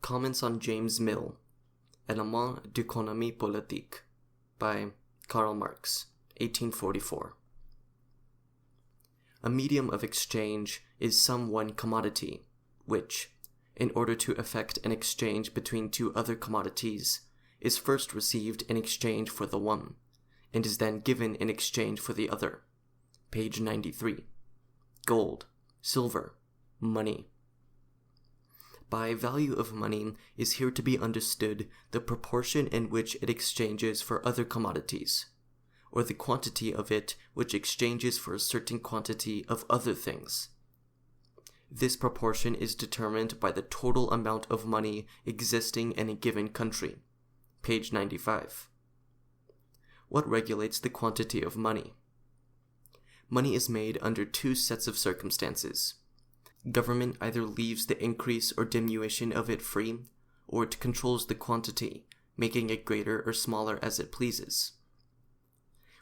Comments on James Mill, Éléments d'économie politique, by Karl Marx, 1844. A medium of exchange is some one commodity, which, in order to effect an exchange between two other commodities, is first received in exchange for the one, and is then given in exchange for the other. Page 93. Gold, silver, money. By value of money is here to be understood the proportion in which it exchanges for other commodities, or the quantity of it which exchanges for a certain quantity of other things. This proportion is determined by the total amount of money existing in a given country. Page 95. What regulates the quantity of money? Money is made under two sets of circumstances. Government either leaves the increase or diminution of it free, or it controls the quantity, making it greater or smaller as it pleases.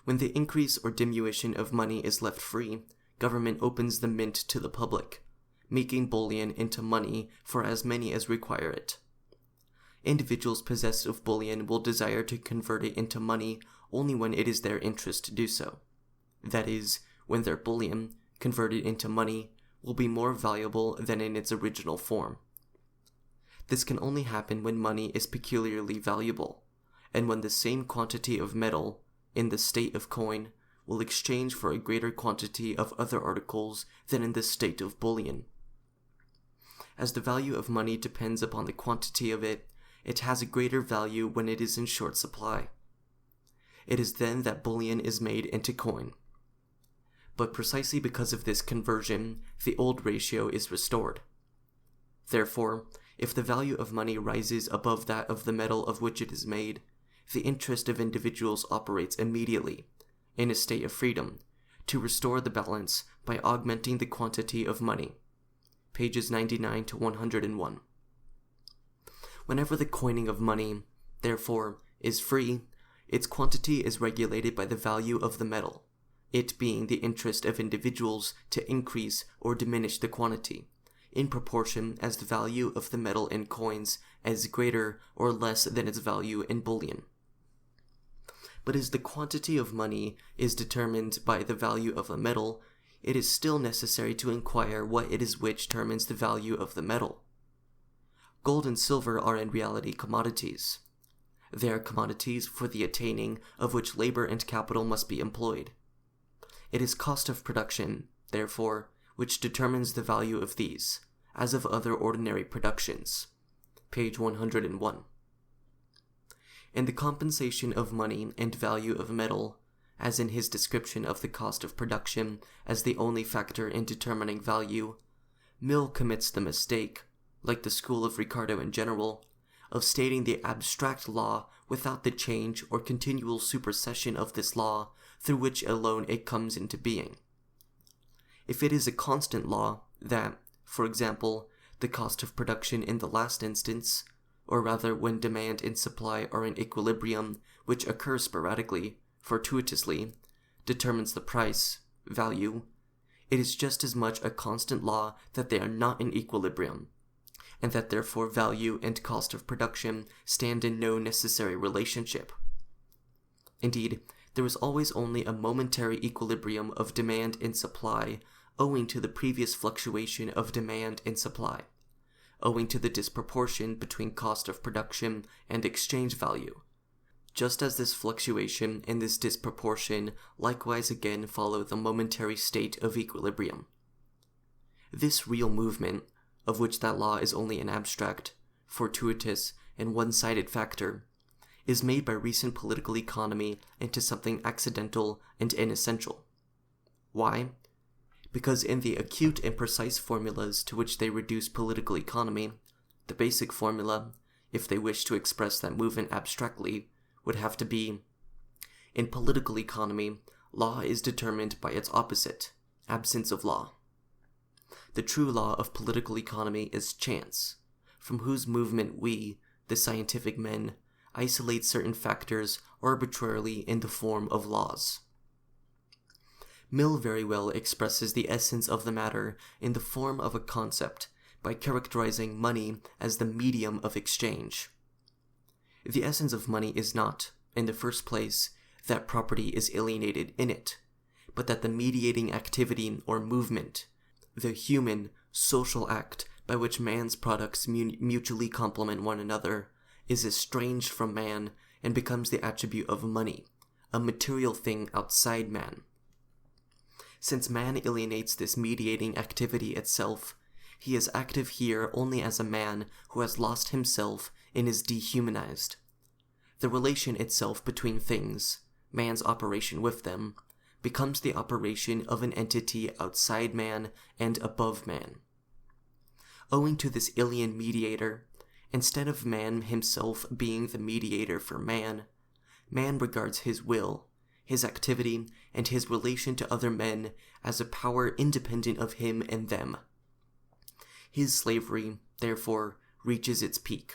When the increase or diminution of money is left free, government opens the mint to the public, making bullion into money for as many as require it. Individuals possessed of bullion will desire to convert it into money only when it is their interest to do so. That is, when their bullion, converted into money, will be more valuable than in its original form. This can only happen when money is peculiarly valuable, and when the same quantity of metal, in the state of coin, will exchange for a greater quantity of other articles than in the state of bullion. As the value of money depends upon the quantity of it, it has a greater value when it is in short supply. It is then that bullion is made into coin. But precisely because of this conversion, the old ratio is restored. Therefore, if the value of money rises above that of the metal of which it is made, the interest of individuals operates immediately, in a state of freedom, to restore the balance by augmenting the quantity of money. Pages 99 to 101. Whenever the coining of money, therefore, is free, its quantity is regulated by the value of the metal, it being the interest of individuals to increase or diminish the quantity, in proportion as the value of the metal in coins is greater or less than its value in bullion. But as the quantity of money is determined by the value of the metal, it is still necessary to inquire what it is which determines the value of the metal. Gold and silver are in reality commodities. They are commodities for the attaining of which labor and capital must be employed. It is cost of production, therefore, which determines the value of these, as of other ordinary productions. Page 101. In the compensation of money and value of metal, as in his description of the cost of production as the only factor in determining value, Mill commits the mistake, like the school of Ricardo in general, of stating the abstract law without the change or continual supersession of this law through which alone it comes into being. If it is a constant law that, for example, the cost of production in the last instance, or rather when demand and supply are in equilibrium, which occurs sporadically, fortuitously, determines the price, value, it is just as much a constant law that they are not in equilibrium, and that therefore value and cost of production stand in no necessary relationship. Indeed, there is always only a momentary equilibrium of demand and supply owing to the previous fluctuation of demand and supply, owing to the disproportion between cost of production and exchange value, just as this fluctuation and this disproportion likewise again follow the momentary state of equilibrium. This real movement, of which that law is only an abstract, fortuitous, and one-sided factor, is made by recent political economy into something accidental and inessential. Why? Because in the acute and precise formulas to which they reduce political economy, the basic formula, if they wish to express that movement abstractly, would have to be, in political economy, law is determined by its opposite, absence of law. The true law of political economy is chance, from whose movement we, the scientific men, isolate certain factors arbitrarily in the form of laws. Mill very well expresses the essence of the matter in the form of a concept by characterizing money as the medium of exchange. The essence of money is not, in the first place, that property is alienated in it, but that the mediating activity or movement, the human, social act by which man's products mutually complement one another, is estranged from man and becomes the attribute of money, a material thing outside man. Since man alienates this mediating activity itself, he is active here only as a man who has lost himself and is dehumanized. The relation itself between things, man's operation with them, becomes the operation of an entity outside man and above man. Owing to this alien mediator, instead of man himself being the mediator for man, man regards his will, his activity, and his relation to other men as a power independent of him and them. His slavery, therefore, reaches its peak.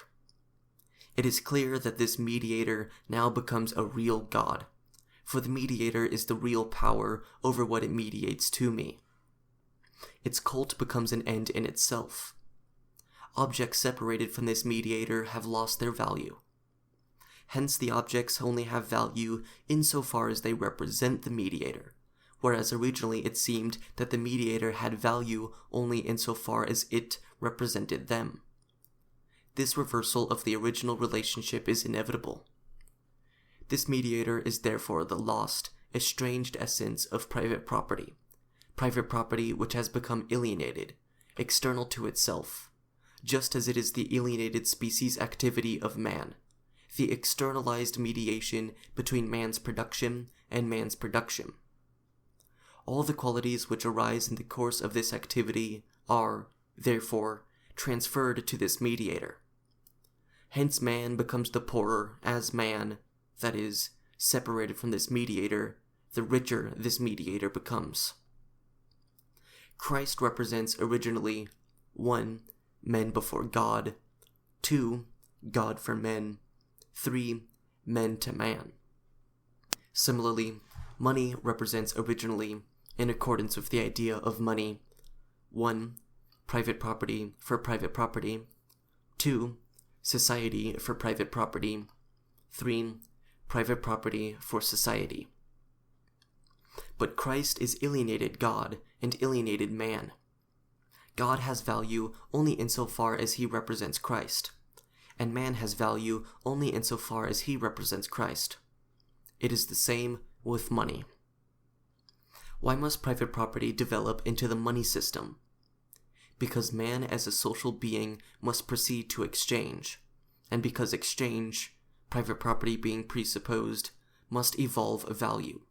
It is clear that this mediator now becomes a real God, for the mediator is the real power over what it mediates to me. Its cult becomes an end in itself. Objects separated from this mediator have lost their value. Hence the objects only have value insofar as they represent the mediator, whereas originally it seemed that the mediator had value only insofar as it represented them. This reversal of the original relationship is inevitable. This mediator is therefore the lost, estranged essence of private property which has become alienated, external to itself, just as it is the alienated species activity of man, the externalized mediation between man's production and man's production. All the qualities which arise in the course of this activity are, therefore, transferred to this mediator. Hence man becomes the poorer as man, that is, separated from this mediator, the richer this mediator becomes. Christ represents originally 1. Men before God, 2. God for men, 3. Men to man. Similarly, money represents originally, in accordance with the idea of money, 1. Private property for private property, 2. Society for private property, 3. Private property for society. But Christ is alienated God and alienated man. God has value only insofar as he represents Christ, and man has value only insofar as he represents Christ. It is the same with money. Why must private property develop into the money system? Because man as a social being must proceed to exchange, and because exchange, private property being presupposed, must evolve a value.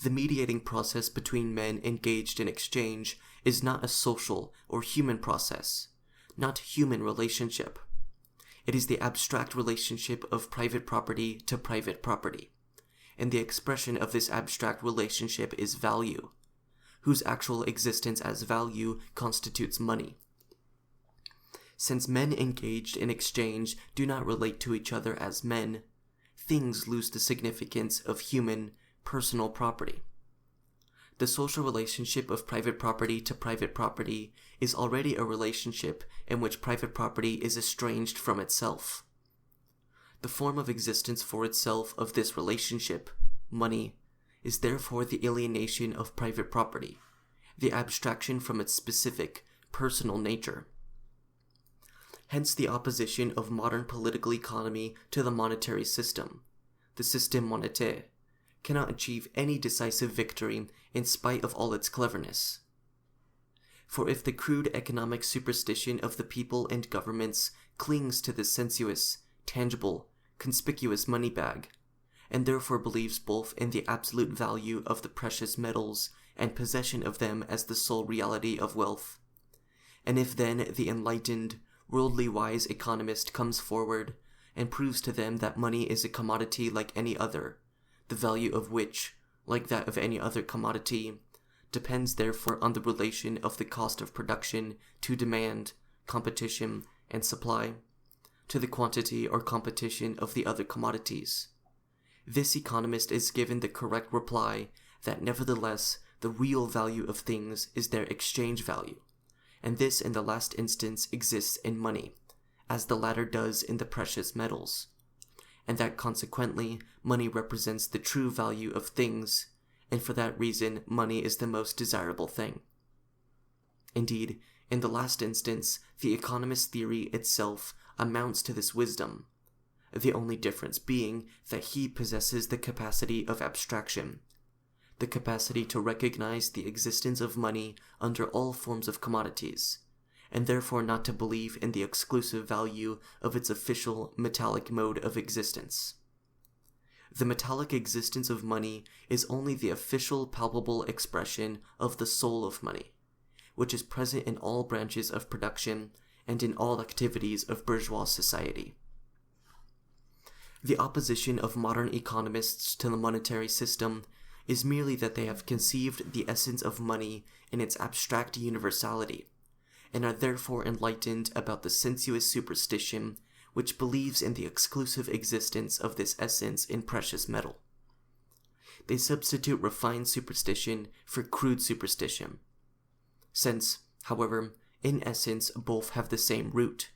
The mediating process between men engaged in exchange is not a social or human process, not human relationship. It is the abstract relationship of private property to private property, and the expression of this abstract relationship is value, whose actual existence as value constitutes money. Since men engaged in exchange do not relate to each other as men, things lose the significance of human, personal property. The social relationship of private property to private property is already a relationship in which private property is estranged from itself. The form of existence for itself of this relationship, money, is therefore the alienation of private property, the abstraction from its specific, personal nature. Hence the opposition of modern political economy to the monetary system, the système monétaire, cannot achieve any decisive victory in spite of all its cleverness. For if the crude economic superstition of the people and governments clings to the sensuous, tangible, conspicuous money bag, and therefore believes both in the absolute value of the precious metals and possession of them as the sole reality of wealth, and if then the enlightened, worldly-wise economist comes forward and proves to them that money is a commodity like any other, the value of which, like that of any other commodity, depends therefore on the relation of the cost of production to demand, competition, and supply, to the quantity or competition of the other commodities. This economist is given the correct reply that nevertheless the real value of things is their exchange value, and this in the last instance exists in money, as the latter does in the precious metals, and that consequently money represents the true value of things, and for that reason money is the most desirable thing. Indeed, in the last instance, the economist theory itself amounts to this wisdom, the only difference being that he possesses the capacity of abstraction, the capacity to recognize the existence of money under all forms of commodities, and therefore not to believe in the exclusive value of its official metallic mode of existence. The metallic existence of money is only the official palpable expression of the soul of money, which is present in all branches of production and in all activities of bourgeois society. The opposition of modern economists to the monetary system is merely that they have conceived the essence of money in its abstract universality, and are therefore enlightened about the sensuous superstition which believes in the exclusive existence of this essence in precious metal. They substitute refined superstition for crude superstition. Since, however, in essence both have the same root,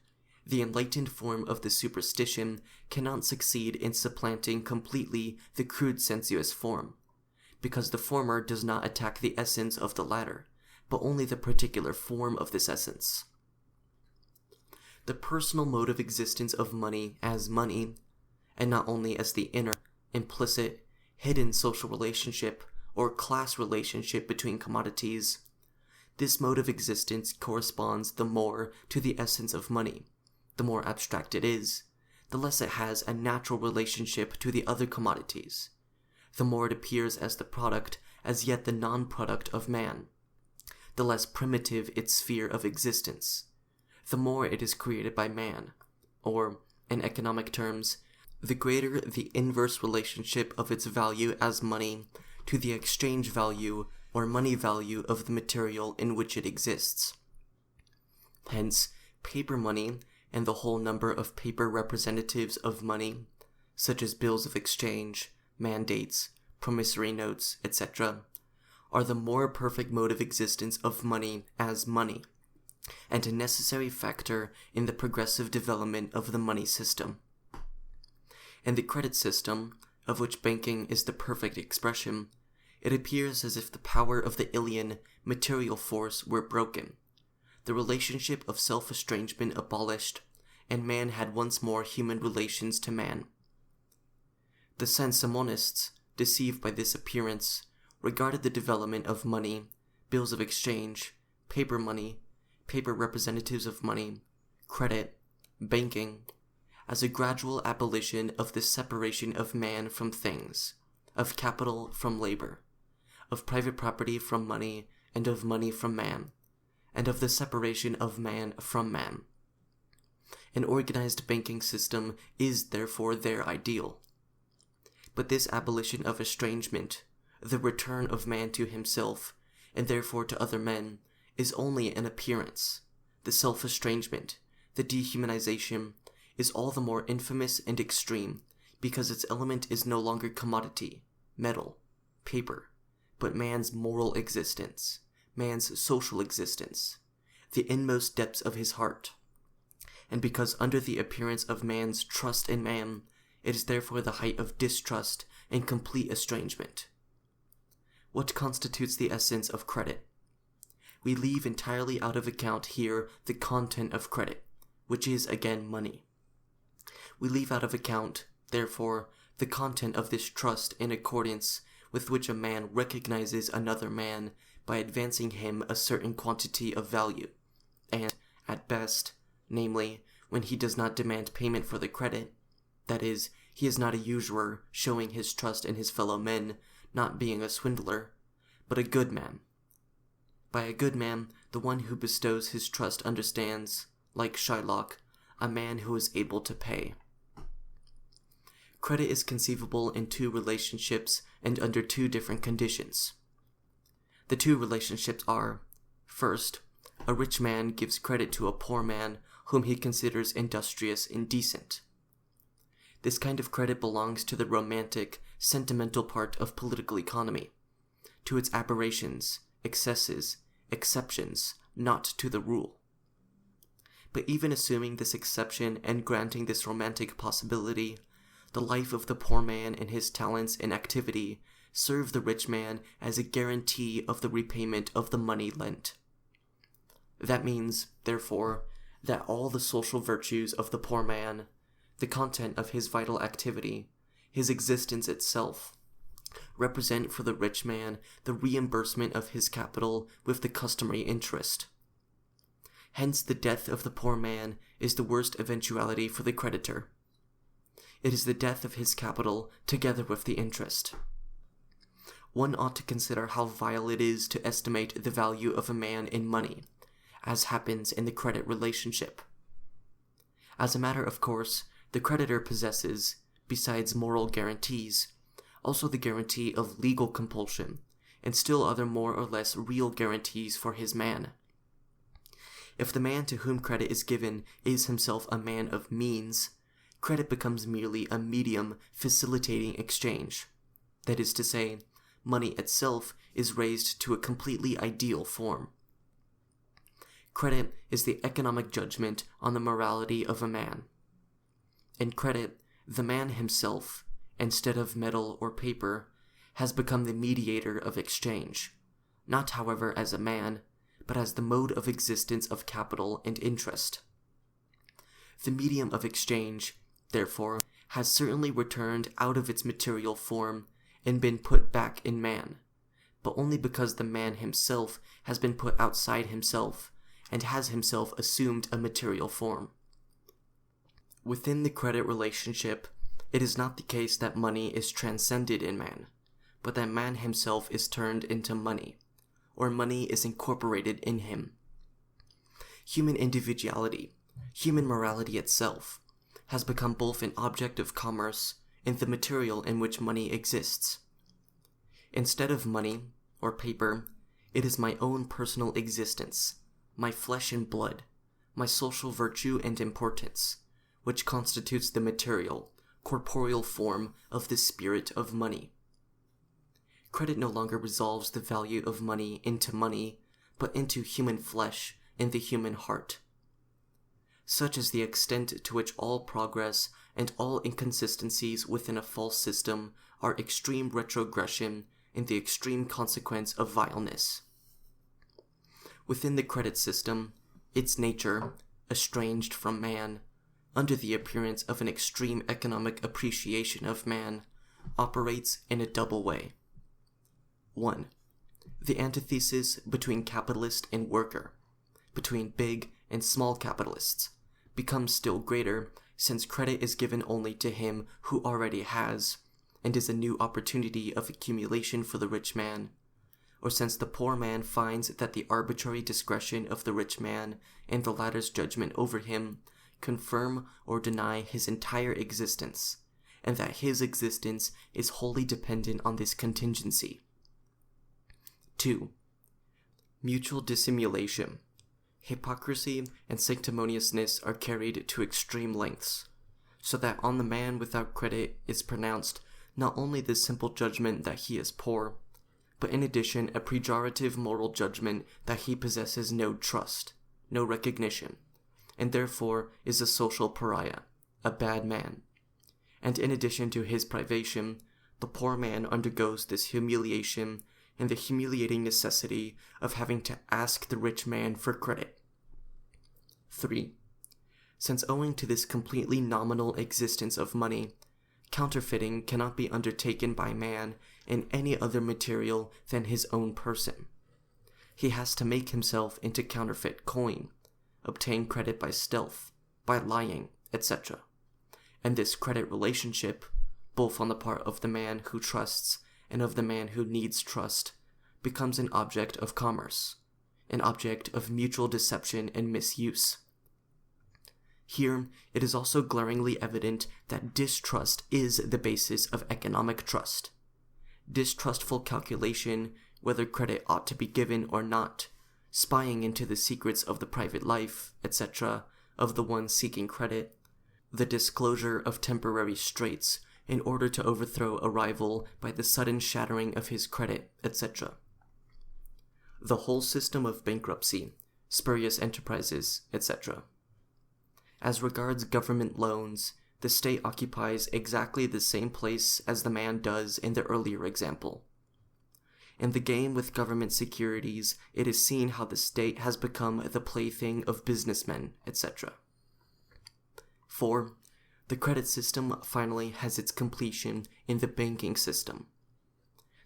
the enlightened form of the superstition cannot succeed in supplanting completely the crude sensuous form, because the former does not attack the essence of the latter, but only the particular form of this essence. The personal mode of existence of money as money, and not only as the inner, implicit, hidden social relationship or class relationship between commodities, this mode of existence corresponds the more to the essence of money. The more abstract it is, the less it has a natural relationship to the other commodities, the more it appears as the product, as yet the non-product of man, the less primitive its sphere of existence, the more it is created by man, or, in economic terms, the greater the inverse relationship of its value as money to the exchange value or money value of the material in which it exists. Hence, paper money and the whole number of paper representatives of money, such as bills of exchange, mandates, promissory notes, etc., are the more perfect mode of existence of money as money, and a necessary factor in the progressive development of the money system. In the credit system, of which banking is the perfect expression, it appears as if the power of the alien material force were broken, the relationship of self-estrangement abolished, and man had once more human relations to man. The Saint-Simonists, deceived by this appearance, regarded the development of money, bills of exchange, paper money, paper representatives of money, credit, banking, as a gradual abolition of the separation of man from things, of capital from labor, of private property from money, and of money from man, and of the separation of man from man. An organized banking system is therefore their ideal. But this abolition of estrangement, the return of man to himself, and therefore to other men, is only an appearance. The self-estrangement, the dehumanization, is all the more infamous and extreme, because its element is no longer commodity, metal, paper, but man's moral existence, man's social existence, the inmost depths of his heart. And because under the appearance of man's trust in man, it is therefore the height of distrust and complete estrangement. What constitutes the essence of credit? We leave entirely out of account here the content of credit, which is again money. We leave out of account, therefore, the content of this trust in accordance with which a man recognizes another man by advancing him a certain quantity of value, and, at best, namely, when he does not demand payment for the credit, that is, he is not a usurer showing his trust in his fellow men, not being a swindler, but a good man. By a good man, the one who bestows his trust understands, like Shylock, a man who is able to pay. Credit is conceivable in two relationships and under two different conditions. The two relationships are, first, a rich man gives credit to a poor man whom he considers industrious and decent. This kind of credit belongs to the romantic, sentimental part of political economy, to its aberrations, excesses, exceptions, not to the rule. But even assuming this exception and granting this romantic possibility, the life of the poor man and his talents and activity serve the rich man as a guarantee of the repayment of the money lent. That means, therefore, that all the social virtues of the poor man, the content of his vital activity, his existence itself, represent for the rich man the reimbursement of his capital with the customary interest. Hence the death of the poor man is the worst eventuality for the creditor. It is the death of his capital together with the interest. One ought to consider how vile it is to estimate the value of a man in money, as happens in the credit relationship. As a matter of course, the creditor possesses, besides moral guarantees, also the guarantee of legal compulsion, and still other more or less real guarantees for his man. If the man to whom credit is given is himself a man of means, credit becomes merely a medium facilitating exchange. That is to say, money itself is raised to a completely ideal form. Credit is the economic judgment on the morality of a man. In credit, the man himself, instead of metal or paper, has become the mediator of exchange, not however as a man, but as the mode of existence of capital and interest. The medium of exchange, therefore, has certainly returned out of its material form and been put back in man, but only because the man himself has been put outside himself and has himself assumed a material form. Within the credit relationship, it is not the case that money is transcended in man, but that man himself is turned into money, or money is incorporated in him. Human individuality, human morality itself, has become both an object of commerce and the material in which money exists. Instead of money, or paper, it is my own personal existence, my flesh and blood, my social virtue and importance, which constitutes the material, corporeal form of the spirit of money. Credit no longer resolves the value of money, but into human flesh and the human heart. Such is the extent to which all progress and all inconsistencies within a false system are extreme retrogression and the extreme consequence of vileness. Within the credit system, its nature, estranged from man, under the appearance of an extreme economic appreciation of man, operates in a double way. 1. The antithesis between capitalist and worker, between big and small capitalists, becomes still greater since credit is given only to him who already has, and is a new opportunity of accumulation for the rich man, or since the poor man finds that the arbitrary discretion of the rich man and the latter's judgment over him confirm or deny his entire existence, and that his existence is wholly dependent on this contingency. 2. Mutual dissimulation. Hypocrisy and sanctimoniousness are carried to extreme lengths, so that on the man without credit is pronounced not only the simple judgment that he is poor, but in addition a pejorative moral judgment that he possesses no trust, no recognition, and therefore is a social pariah, a bad man. And in addition to his privation, the poor man undergoes this humiliation and the humiliating necessity of having to ask the rich man for credit. 3. Since owing to this completely nominal existence of money, counterfeiting cannot be undertaken by man in any other material than his own person. He has to make himself into counterfeit coin, obtain credit by stealth, by lying, etc. And this credit relationship, both on the part of the man who trusts and of the man who needs trust, becomes an object of commerce, an object of mutual deception and misuse. Here, it is also glaringly evident that distrust is the basis of economic trust. Distrustful calculation, whether credit ought to be given or not, spying into the secrets of the private life, etc., of the one seeking credit, the disclosure of temporary straits in order to overthrow a rival by the sudden shattering of his credit, etc. The whole system of bankruptcy, spurious enterprises, etc. As regards government loans, the state occupies exactly the same place as the man does in the earlier example. In the game with government securities, it is seen how the state has become the plaything of businessmen, etc. 4. The credit system finally has its completion in the banking system.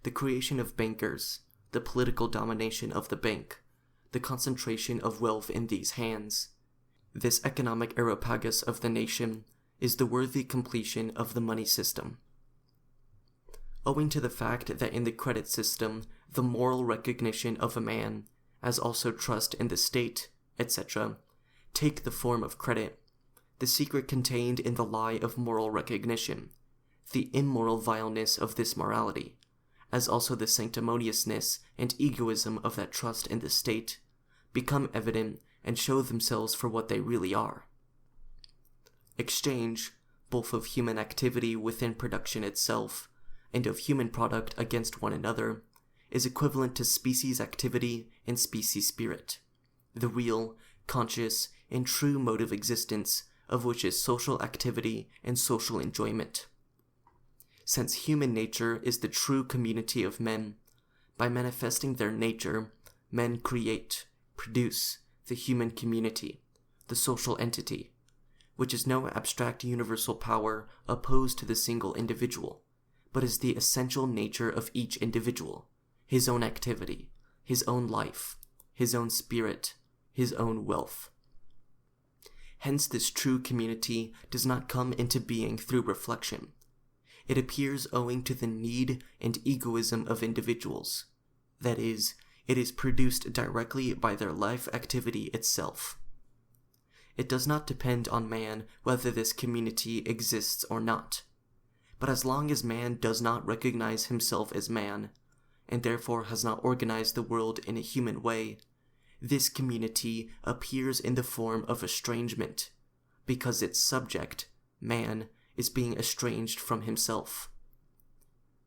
The creation of bankers, the political domination of the bank, the concentration of wealth in these hands, this economic aeropagus of the nation is the worthy completion of the money system. Owing to the fact that in the credit system, the moral recognition of a man, as also trust in the state, etc., take the form of credit, the secret contained in the lie of moral recognition, the immoral vileness of this morality, as also the sanctimoniousness and egoism of that trust in the state, become evident and show themselves for what they really are. Exchange, both of human activity within production itself, and of human product against one another, is equivalent to species activity and species spirit, the real, conscious, and true mode of existence of which is social activity and social enjoyment. Since human nature is the true community of men, by manifesting their nature, men create, produce the human community, the social entity, which is no abstract universal power opposed to the single individual, but is the essential nature of each individual, his own activity, his own life, his own spirit, his own wealth. Hence this true community does not come into being through reflection. It appears owing to the need and egoism of individuals. That is, it is produced directly by their life activity itself. It does not depend on man whether this community exists or not. But as long as man does not recognize himself as man, and therefore has not organized the world in a human way, this community appears in the form of estrangement, because its subject, man, is being estranged from himself.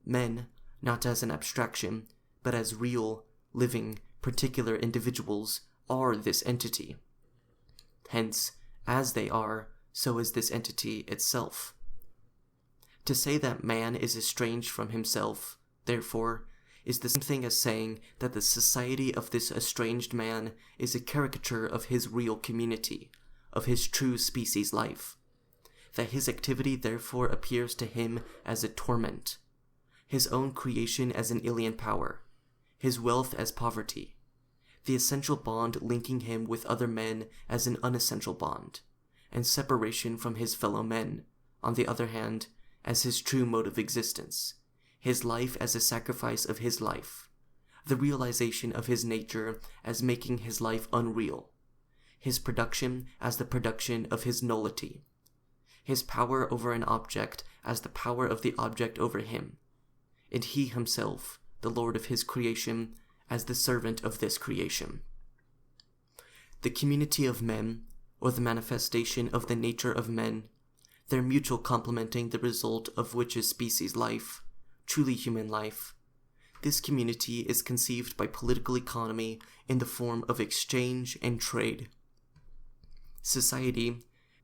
Men, not as an abstraction, but as real, living, particular individuals, are this entity. Hence, as they are, so is this entity itself. To say that man is estranged from himself, therefore, is the same thing as saying that the society of this estranged man is a caricature of his real community, of his true species life, that his activity therefore appears to him as a torment, his own creation as an alien power, his wealth as poverty, the essential bond linking him with other men as an unessential bond, and separation from his fellow men, on the other hand, as his true mode of existence, his life as a sacrifice of his life, the realization of his nature as making his life unreal, his production as the production of his nullity, his power over an object as the power of the object over him, and he himself, the Lord of his creation, as the servant of this creation. The community of men, or the manifestation of the nature of men, their mutual complementing the result of which is species life, truly human life. This community is conceived by political economy in the form of exchange and trade. Society,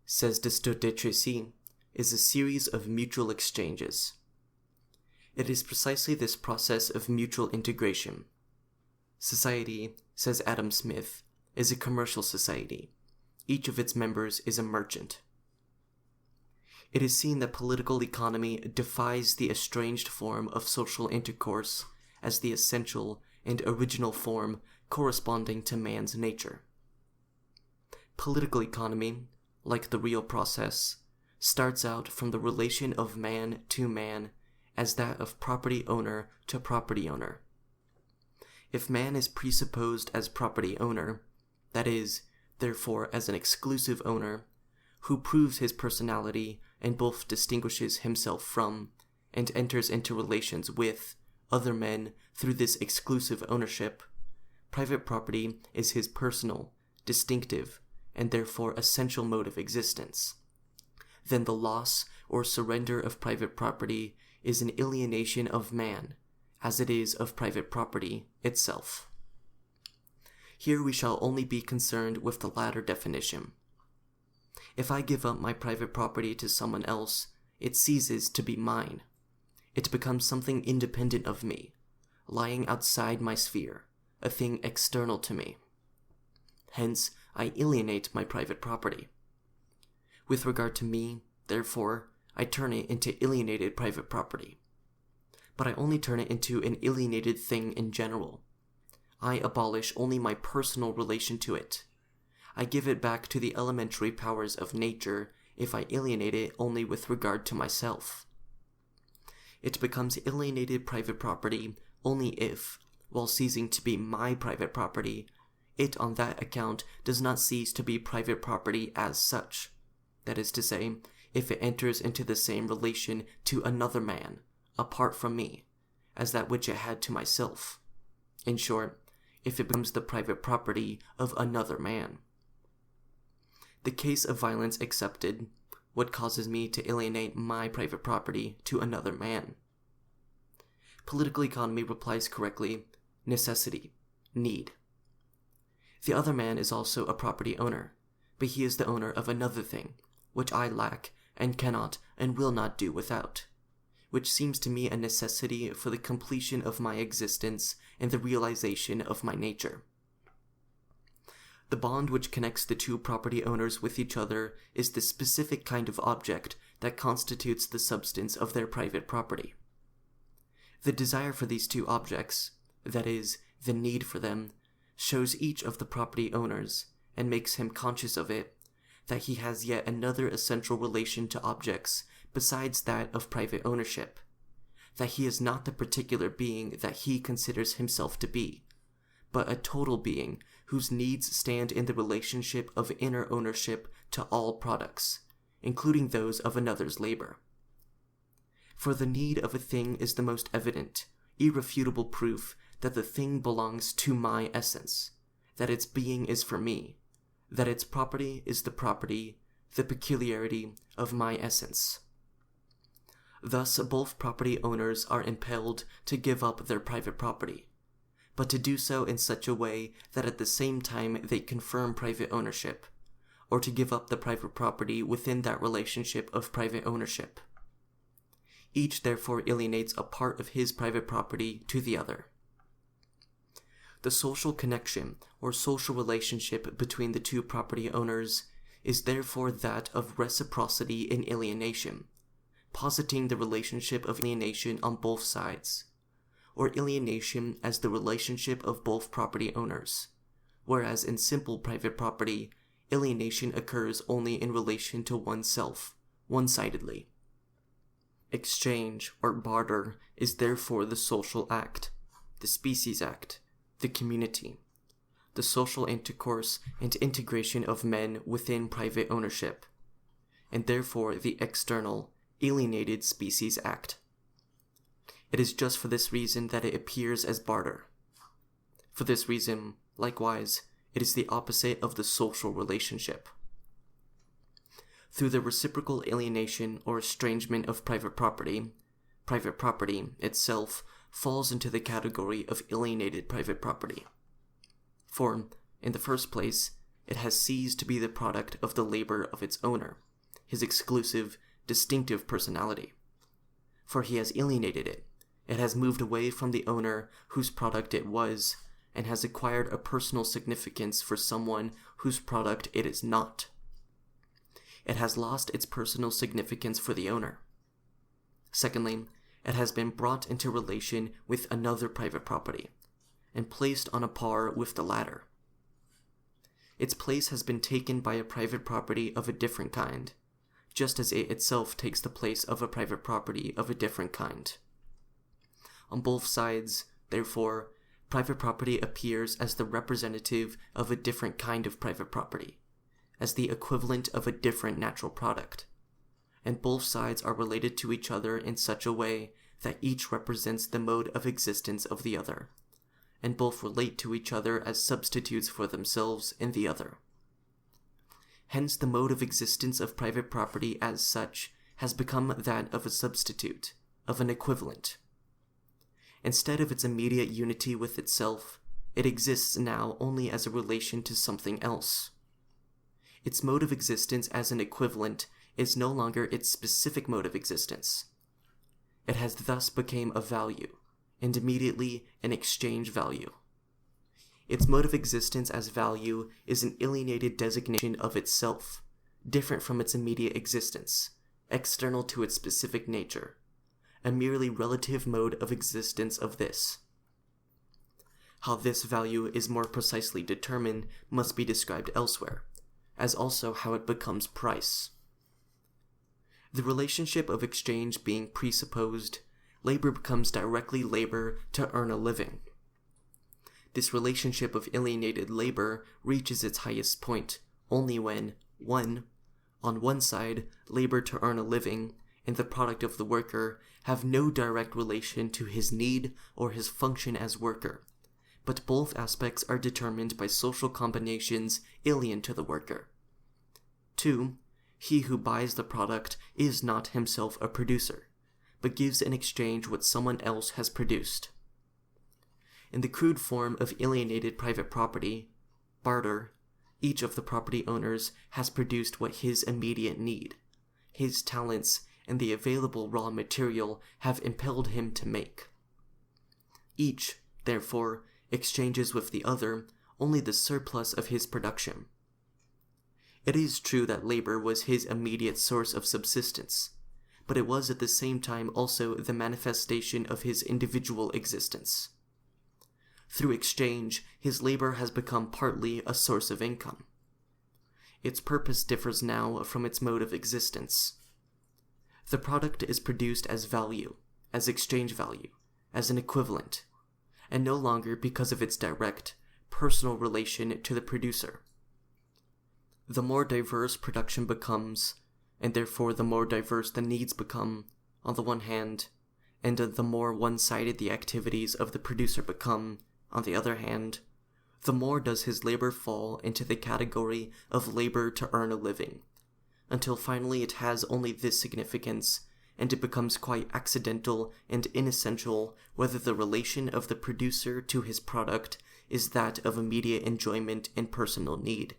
says Destutt de Tracy, is a series of mutual exchanges. It is precisely this process of mutual integration. Society, says Adam Smith, is a commercial society. Each of its members is a merchant. It is seen that political economy defies the estranged form of social intercourse as the essential and original form corresponding to man's nature. Political economy, like the real process, starts out from the relation of man to man as that of property owner to property owner. If man is presupposed as property owner, that is, therefore as an exclusive owner, who proves his personality and both distinguishes himself from, and enters into relations with, other men through this exclusive ownership, private property is his personal, distinctive, and therefore essential mode of existence. Then the loss or surrender of private property is an alienation of man, as it is of private property itself. Here we shall only be concerned with the latter definition. If I give up my private property to someone else, it ceases to be mine. It becomes something independent of me, lying outside my sphere, a thing external to me. Hence, I alienate my private property. With regard to me, therefore, I turn it into alienated private property. But I only turn it into an alienated thing in general. I abolish only my personal relation to it. I give it back to the elementary powers of nature if I alienate it only with regard to myself. It becomes alienated private property only if, while ceasing to be my private property, it on that account does not cease to be private property as such. That is to say, if it enters into the same relation to another man, apart from me, as that which it had to myself. In short, if it becomes the private property of another man. The case of violence accepted, what causes me to alienate my private property to another man? Political economy replies correctly, necessity, need. The other man is also a property owner, but he is the owner of another thing, which I lack and cannot and will not do without, which seems to me a necessity for the completion of my existence and the realization of my nature. The bond which connects the two property owners with each other is the specific kind of object that constitutes the substance of their private property. The desire for these two objects, that is, the need for them, shows each of the property owners, and makes him conscious of it, that he has yet another essential relation to objects besides that of private ownership, that he is not the particular being that he considers himself to be, but a total being whose needs stand in the relationship of inner ownership to all products, including those of another's labor. For the need of a thing is the most evident, irrefutable proof that the thing belongs to my essence, that its being is for me, that its property is the property, the peculiarity of my essence. Thus, both property owners are impelled to give up their private property, but to do so in such a way that at the same time they confirm private ownership, or to give up the private property within that relationship of private ownership. Each therefore alienates a part of his private property to the other. The social connection or social relationship between the two property owners is therefore that of reciprocity in alienation, positing the relationship of alienation on both sides, or alienation as the relationship of both property owners, whereas in simple private property, alienation occurs only in relation to oneself, one-sidedly. Exchange or barter is therefore the social act, the species act, the community, the social intercourse and integration of men within private ownership, and therefore the external, alienated species act. It is just for this reason that it appears as barter. For this reason, likewise, it is the opposite of the social relationship. Through the reciprocal alienation or estrangement of private property itself falls into the category of alienated private property. For, in the first place, it has ceased to be the product of the labor of its owner, his exclusive, distinctive personality. For he has alienated it. It has moved away from the owner whose product it was, and has acquired a personal significance for someone whose product it is not. It has lost its personal significance for the owner. Secondly, it has been brought into relation with another private property, and placed on a par with the latter. Its place has been taken by a private property of a different kind, just as it itself takes the place of a private property of a different kind. On both sides, therefore, private property appears as the representative of a different kind of private property, as the equivalent of a different natural product, and both sides are related to each other in such a way that each represents the mode of existence of the other, and both relate to each other as substitutes for themselves in the other. Hence the mode of existence of private property as such has become that of a substitute, of an equivalent. Instead of its immediate unity with itself, It exists now only as a relation to something else. Its mode of existence as an equivalent is no longer its specific mode of existence. It has thus become a value, and immediately an exchange value. Its mode of existence as value is an alienated designation of itself, different from its immediate existence, external to its specific nature, a merely relative mode of existence of this. How this value is more precisely determined must be described elsewhere, as also how it becomes price. The relationship of exchange being presupposed, labor becomes directly labor to earn a living. This relationship of alienated labor reaches its highest point only when, on one side, labor to earn a living and the product of the worker have no direct relation to his need or his function as worker, but both aspects are determined by social combinations alien to the worker. 2. He who buys the product is not himself a producer, but gives in exchange what someone else has produced. In the crude form of alienated private property, barter, each of the property owners has produced what his immediate need, his talents, and the available raw material have impelled him to make. Each, therefore, exchanges with the other only the surplus of his production. It is true that labor was his immediate source of subsistence, but it was at the same time also the manifestation of his individual existence. Through exchange, his labor has become partly a source of income. Its purpose differs now from its mode of existence. The product is produced as value, as exchange value, as an equivalent, and no longer because of its direct, personal relation to the producer. The more diverse production becomes, and therefore the more diverse the needs become, on the one hand, and the more one-sided the activities of the producer become, on the other hand, the more does his labor fall into the category of labor to earn a living, until finally it has only this significance, and it becomes quite accidental and inessential whether the relation of the producer to his product is that of immediate enjoyment and personal need,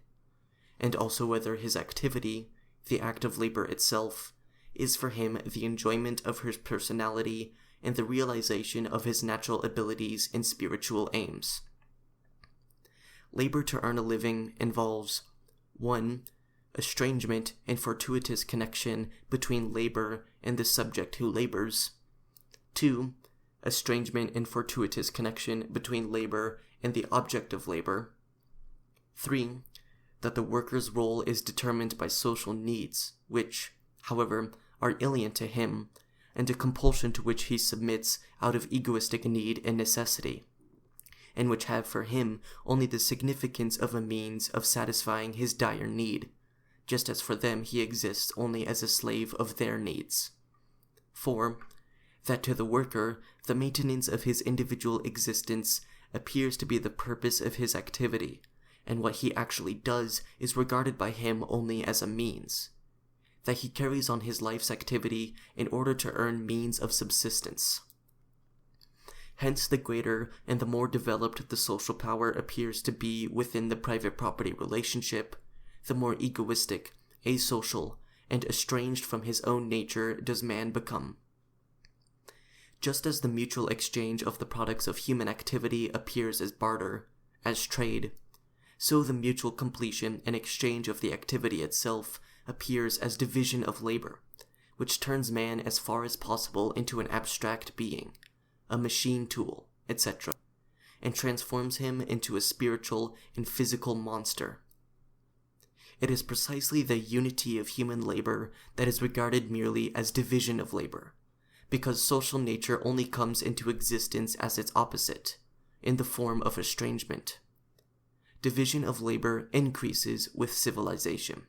and also whether his activity, the act of labor itself, is for him the enjoyment of his personality and the realization of his natural abilities and spiritual aims. Labor to earn a living involves 1. Estrangement and fortuitous connection between labor and the subject who labors. 2. Estrangement and fortuitous connection between labor and the object of labor. 3. That the worker's role is determined by social needs, which, however, are alien to him, and a compulsion to which he submits out of egoistic need and necessity, and which have for him only the significance of a means of satisfying his dire need, just as for them he exists only as a slave of their needs. 4. That to the worker, the maintenance of his individual existence appears to be the purpose of his activity, and what he actually does is regarded by him only as a means, that he carries on his life's activity in order to earn means of subsistence. Hence the greater and the more developed the social power appears to be within the private property relationship, the more egoistic, asocial, and estranged from his own nature does man become. Just as the mutual exchange of the products of human activity appears as barter, as trade, so the mutual completion and exchange of the activity itself appears as division of labor, which turns man as far as possible into an abstract being, a machine tool, etc., and transforms him into a spiritual and physical monster. It is precisely the unity of human labor that is regarded merely as division of labor, because social nature only comes into existence as its opposite, in the form of estrangement. Division of labor increases with civilization.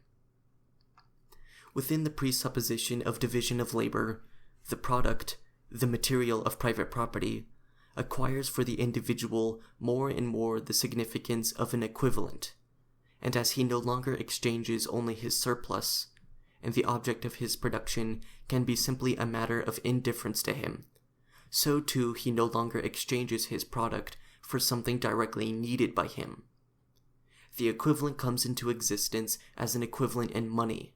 Within the presupposition of division of labor, the product, the material of private property, acquires for the individual more and more the significance of an equivalent, and as he no longer exchanges only his surplus, and the object of his production can be simply a matter of indifference to him, so too he no longer exchanges his product for something directly needed by him. The equivalent comes into existence as an equivalent in money,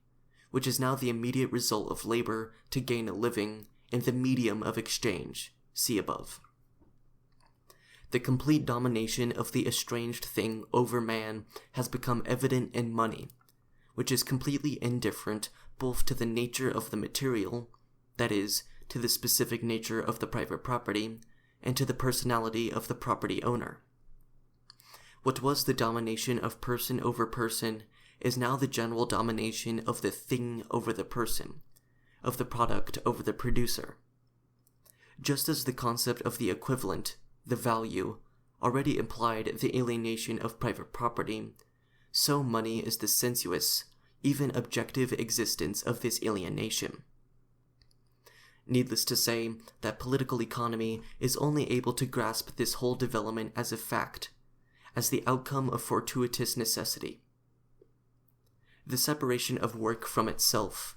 which is now the immediate result of labor to gain a living in the medium of exchange, see above. The complete domination of the estranged thing over man has become evident in money, which is completely indifferent both to the nature of the material, that is, to the specific nature of the private property, and to the personality of the property owner. What was the domination of person over person is now the general domination of the thing over the person, of the product over the producer. Just as the concept of the equivalent, the value, already implied the alienation of private property, so money is the sensuous, even objective existence of this alienation. Needless to say that political economy is only able to grasp this whole development as a fact, as the outcome of fortuitous necessity. The separation of work from itself,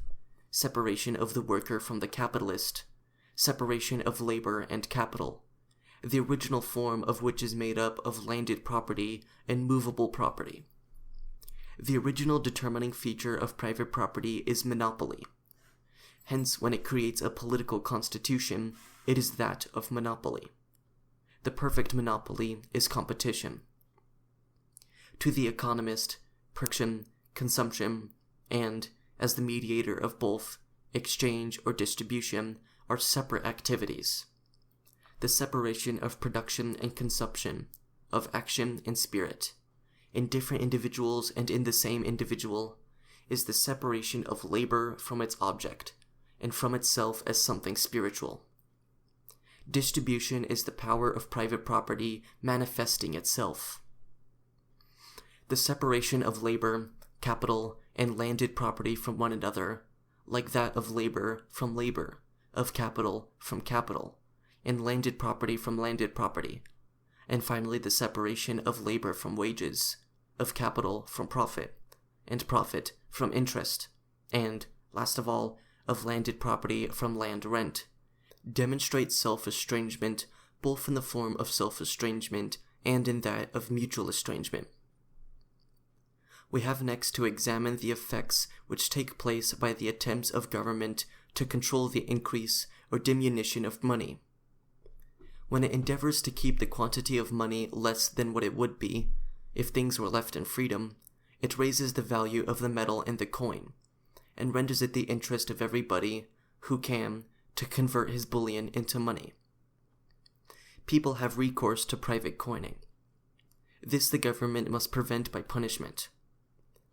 separation of the worker from the capitalist, separation of labor and capital, the original form of which is made up of landed property and movable property. The original determining feature of private property is monopoly. Hence, when it creates a political constitution, it is that of monopoly. The perfect monopoly is competition. To the economist, production, consumption, and, as the mediator of both, exchange or distribution, are separate activities. The separation of production and consumption, of action and spirit, in different individuals and in the same individual, is the separation of labor from its object, and from itself as something spiritual. Distribution is the power of private property manifesting itself. The separation of labor, capital, and landed property from one another, like that of labor from labor, of capital from capital, and landed property from landed property, and finally the separation of labor from wages, of capital from profit, and profit from interest, and, last of all, of landed property from land rent, demonstrates self-estrangement both in the form of self-estrangement and in that of mutual estrangement. We have next to examine the effects which take place by the attempts of government to control the increase or diminution of money. When it endeavors to keep the quantity of money less than what it would be, if things were left in freedom, it raises the value of the metal and the coin, and renders it the interest of everybody who can to convert his bullion into money. People have recourse to private coining. This the government must prevent by punishment.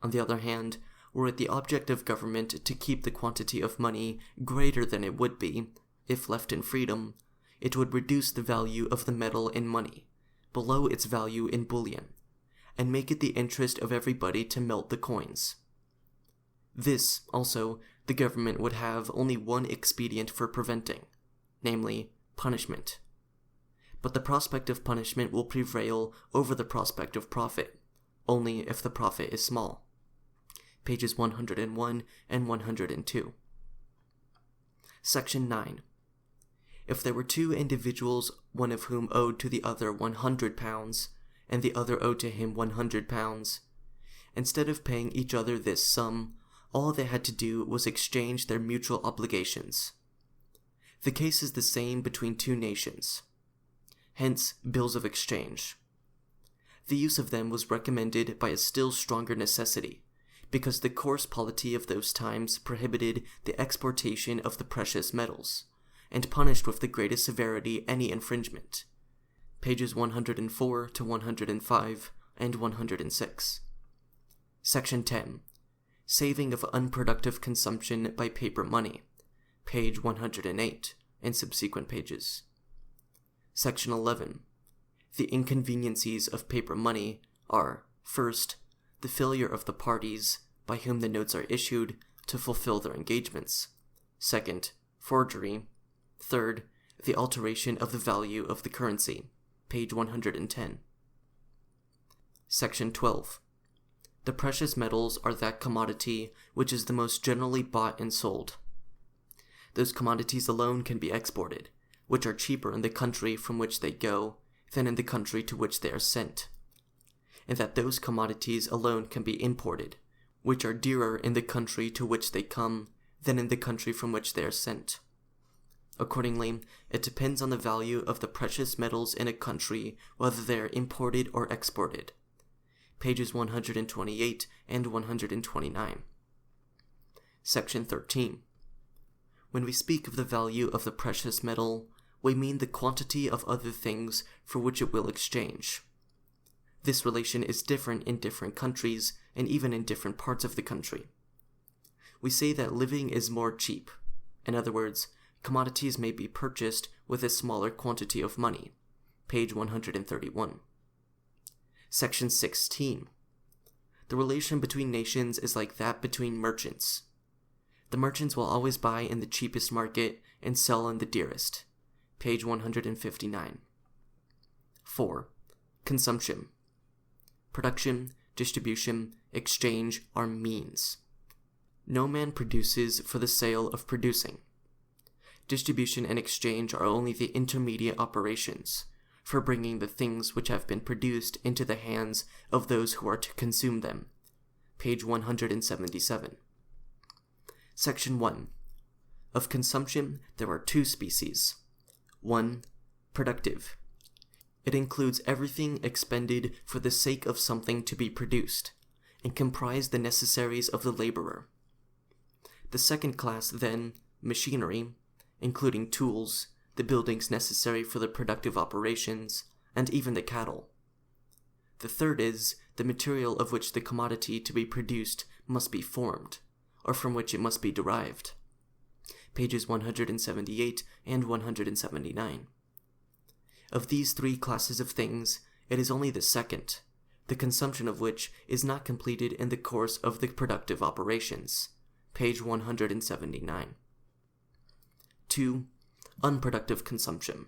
On the other hand, were it the object of government to keep the quantity of money greater than it would be, if left in freedom, it would reduce the value of the metal in money, below its value in bullion, and make it the interest of everybody to melt the coins. This, also, the government would have only one expedient for preventing, namely, punishment. But the prospect of punishment will prevail over the prospect of profit, only if the profit is small. Pages 101 and 102. Section 9. If there were two individuals, one of whom owed to the other £100, and the other owed to him £100, instead of paying each other this sum, all they had to do was exchange their mutual obligations. The case is the same between two nations. Hence, bills of exchange. The use of them was recommended by a still stronger necessity, because the coarse polity of those times prohibited the exportation of the precious metals, and punished with the greatest severity any infringement. Pages 104 to 105 and 106. Section 10. Saving of unproductive consumption by paper money. Page 108 and subsequent pages. Section 11. The inconveniencies of paper money are, first, the failure of the parties, by whom the notes are issued, to fulfill their engagements. Second, forgery. Third, the alteration of the value of the currency. Page 110. Section 12. The precious metals are that commodity which is the most generally bought and sold. Those commodities alone can be exported, which are cheaper in the country from which they go, than in the country to which they are sent, and that those commodities alone can be imported, which are dearer in the country to which they come than in the country from which they are sent. Accordingly, it depends on the value of the precious metals in a country whether they are imported or exported. Pages 128 and 129. Section 13. When we speak of the value of the precious metal, we mean the quantity of other things for which it will exchange. This relation is different in different countries and even in different parts of the country. We say that living is more cheap. In other words, commodities may be purchased with a smaller quantity of money. Page 131. Section 16. The relation between nations is like that between merchants. The merchants will always buy in the cheapest market and sell in the dearest. Page 159. 4. Consumption. Production, distribution, exchange are means. No man produces for the sale of producing. Distribution and exchange are only the intermediate operations for bringing the things which have been produced into the hands of those who are to consume them. Page 177. Section 1. Of consumption, there are two species. 1. Productive. It includes everything expended for the sake of something to be produced, and comprise the necessaries of the laborer. The second class, then, machinery, including tools, the buildings necessary for the productive operations, and even the cattle. The third is the material of which the commodity to be produced must be formed, or from which it must be derived. Pages 178 and 179. Of these three classes of things, it is only the second, the consumption of which is not completed in the course of the productive operations. Page 179. 2. Unproductive consumption.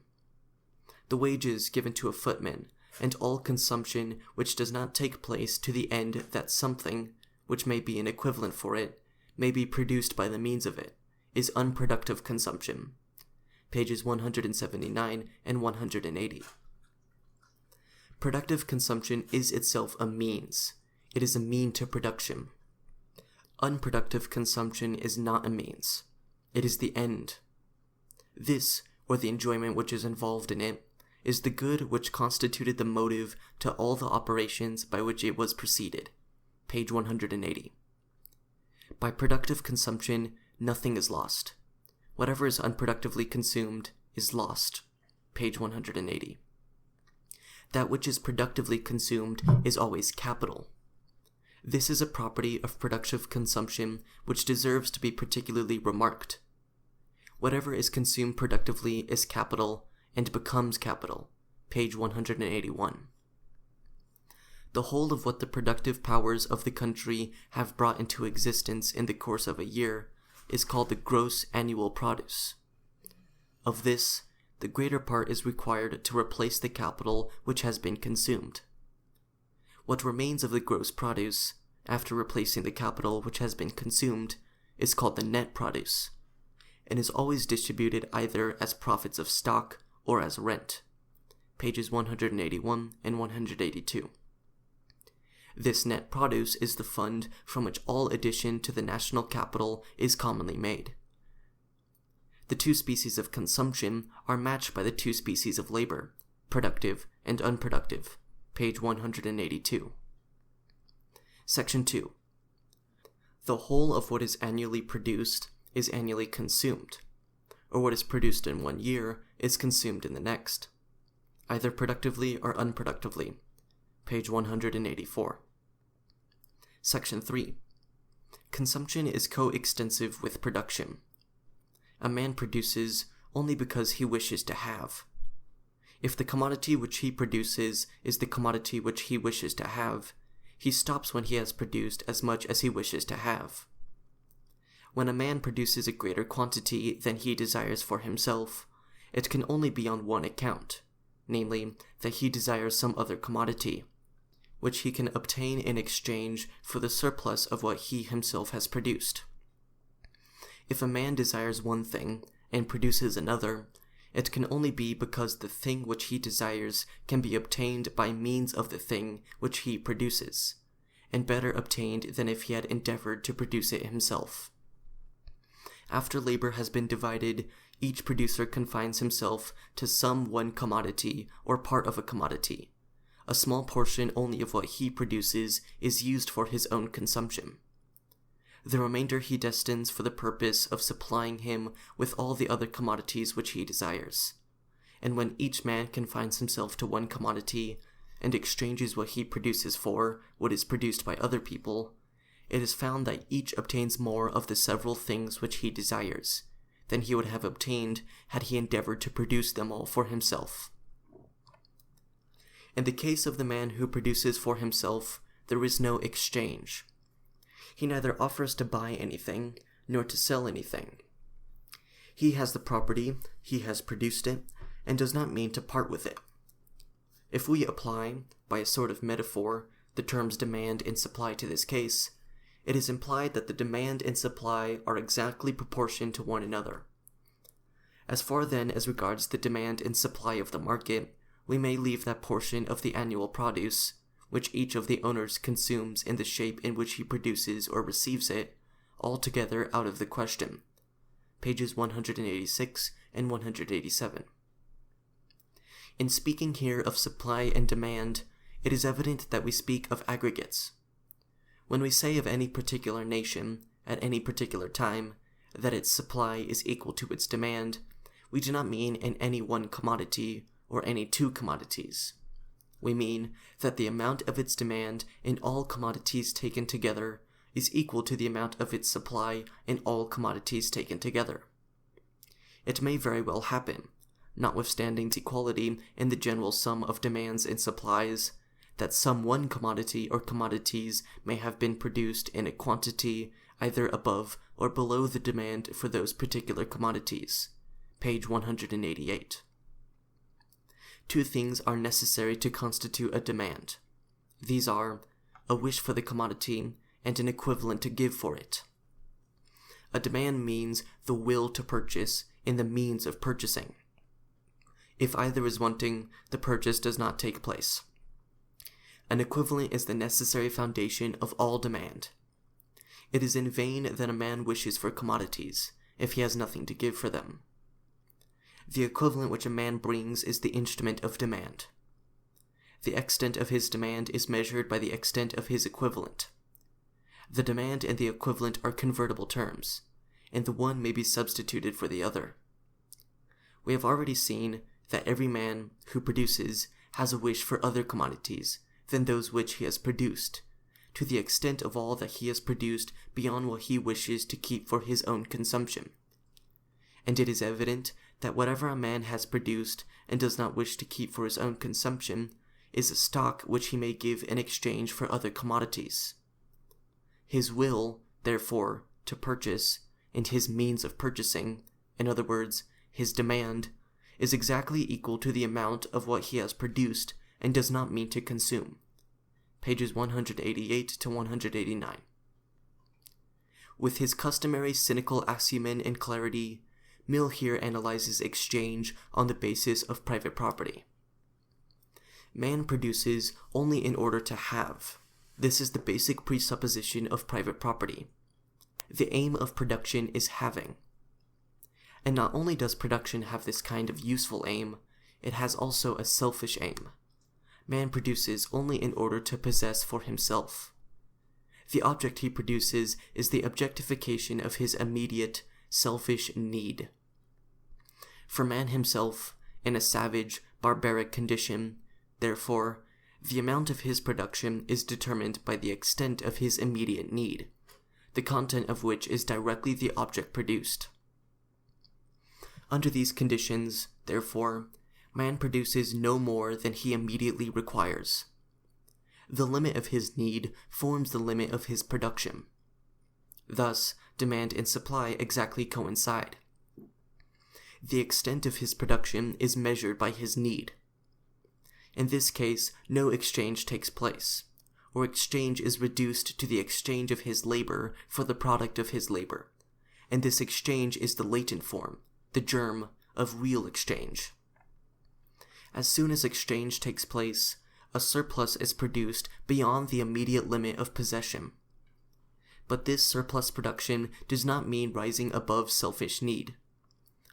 The wages given to a footman, and all consumption which does not take place to the end that something, which may be an equivalent for it, may be produced by the means of it, is unproductive consumption. Pages 179 and 180. Productive consumption is itself a means. It is a mean to production. Unproductive consumption is not a means. It is the end. This, or the enjoyment which is involved in it, is the good which constituted the motive to all the operations by which it was preceded. Page 180. By productive consumption, nothing is lost. Whatever is unproductively consumed is lost. Page 180. That which is productively consumed is always capital. This is a property of productive consumption which deserves to be particularly remarked. Whatever is consumed productively is capital and becomes capital. Page 181. The whole of what the productive powers of the country have brought into existence in the course of a year is called the gross annual produce. Of this, the greater part is required to replace the capital which has been consumed. What remains of the gross produce, after replacing the capital which has been consumed, is called the net produce, and is always distributed either as profits of stock or as rent. Pages 181 and 182. This net produce is the fund from which all addition to the national capital is commonly made. The two species of consumption are matched by the two species of labor, productive and unproductive. Page 182. Section 2. The whole of what is annually produced is annually consumed, or what is produced in one year is consumed in the next, either productively or unproductively. Page 184. Section 3. Consumption is coextensive with production. A man produces only because he wishes to have. If the commodity which he produces is the commodity which he wishes to have, he stops when he has produced as much as he wishes to have. When a man produces a greater quantity than he desires for himself, it can only be on one account, namely, that he desires some other commodity, which he can obtain in exchange for the surplus of what he himself has produced. If a man desires one thing and produces another, it can only be because the thing which he desires can be obtained by means of the thing which he produces, and better obtained than if he had endeavored to produce it himself. After labor has been divided, each producer confines himself to some one commodity or part of a commodity. A small portion only of what he produces is used for his own consumption. The remainder he destines for the purpose of supplying him with all the other commodities which he desires. And when each man confines himself to one commodity, and exchanges what he produces for what is produced by other people, it is found that each obtains more of the several things which he desires than he would have obtained had he endeavored to produce them all for himself. In the case of the man who produces for himself, there is no exchange. He neither offers to buy anything, nor to sell anything. He has the property, he has produced it, and does not mean to part with it. If we apply, by a sort of metaphor, the terms demand and supply to this case, it is implied that the demand and supply are exactly proportioned to one another. As far then as regards the demand and supply of the market, we may leave that portion of the annual produce, which each of the owners consumes in the shape in which he produces or receives it, altogether out of the question. Pages 186 and 187. In speaking here of supply and demand, it is evident that we speak of aggregates. When we say of any particular nation, at any particular time, that its supply is equal to its demand, we do not mean in any one commodity or any two commodities. We mean that the amount of its demand in all commodities taken together is equal to the amount of its supply in all commodities taken together. It may very well happen, notwithstanding the equality in the general sum of demands and supplies, that some one commodity or commodities may have been produced in a quantity either above or below the demand for those particular commodities. Page 188. Two things are necessary to constitute a demand. These are a wish for the commodity and an equivalent to give for it. A demand means the will to purchase and the means of purchasing. If either is wanting, the purchase does not take place. An equivalent is the necessary foundation of all demand. It is in vain that a man wishes for commodities, if he has nothing to give for them. The equivalent which a man brings is the instrument of demand. The extent of his demand is measured by the extent of his equivalent. The demand and the equivalent are convertible terms, and the one may be substituted for the other. We have already seen that every man who produces has a wish for other commodities than those which he has produced, to the extent of all that he has produced beyond what he wishes to keep for his own consumption. And it is evident that whatever a man has produced and does not wish to keep for his own consumption is a stock which he may give in exchange for other commodities. His will, therefore, to purchase, and his means of purchasing, in other words, his demand, is exactly equal to the amount of what he has produced and does not mean to consume. Pages 188 to 189. With his customary cynical acumen and clarity, Mill here analyzes exchange on the basis of private property. Man produces only in order to have. This is the basic presupposition of private property. The aim of production is having. And not only does production have this kind of useful aim, it has also a selfish aim. Man produces only in order to possess for himself. The object he produces is the objectification of his immediate, selfish need. For man himself, in a savage, barbaric condition, therefore, the amount of his production is determined by the extent of his immediate need, the content of which is directly the object produced. Under these conditions, therefore, man produces no more than he immediately requires. The limit of his need forms the limit of his production. Thus, demand and supply exactly coincide. The extent of his production is measured by his need. In this case, no exchange takes place, or exchange is reduced to the exchange of his labor for the product of his labor, and this exchange is the latent form, the germ, of real exchange. As soon as exchange takes place, a surplus is produced beyond the immediate limit of possession. But this surplus production does not mean rising above selfish need.